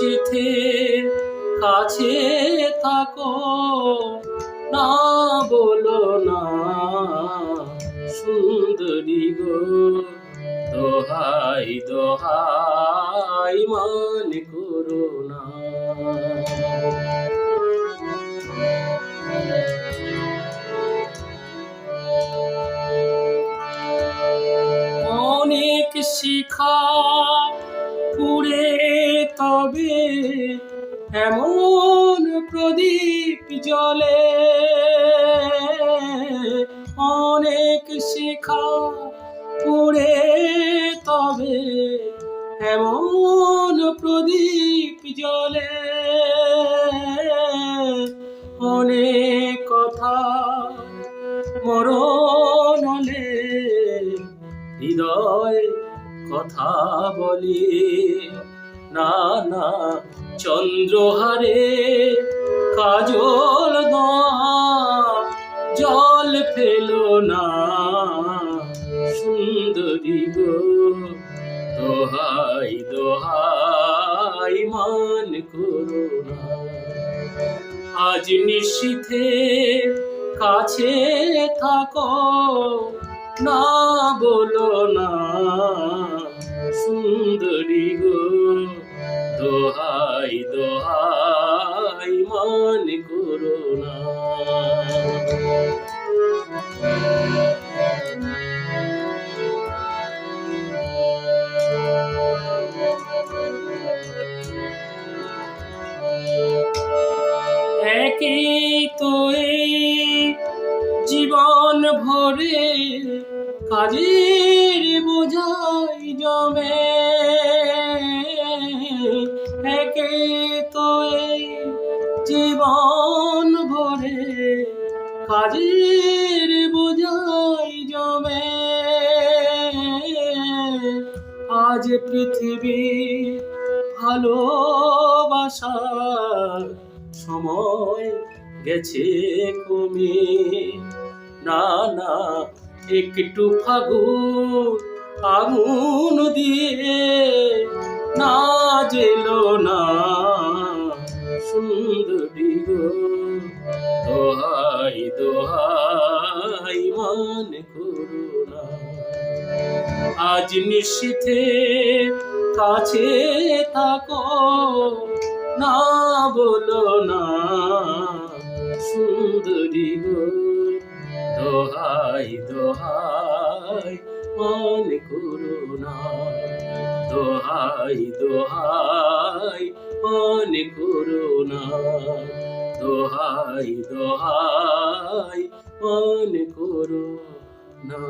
নিশীথে কাছে থাকো, না বলো না সুন্দরী গো, দোহাই দোহাই মান করো না। অনেক শিখা পুড়ে তবে এমন প্রদীপ জ্বলে, অনেক শিখা পুড়ে তবে এমন প্রদীপ জ্বলে, অনেক কথা মরণ হলে হৃদয় কথা বলি, না না চন্দ্রহারে কাজল জল ফেলো না সুন্দরী গো, দোহাই দোহাই মান করো না। আজ নিশীথে কাছে থাকো, না বলো না সুন্দরী গো, দোহাই দোহাই মান করো না। একই তো এই জীবন ভরে কাজের বোঝাই জমে, একই তো এই জীবন ভরে কাজের বোঝাই জমে, আজ পৃথিবী ভালোবাসার সময় গেছে কমে, না না একটু আগুন দিয়ে না জেলো না সুন্দরী গো, দোহাই দোহাই মান করো না। আজ নিশীথে কাছে থাকো, না বলো না সুন্দরী গো, দোহাই দোহাই মান করো না, দোহাই দোহাই মান করো না, দোহাই দোহাই মান করো না।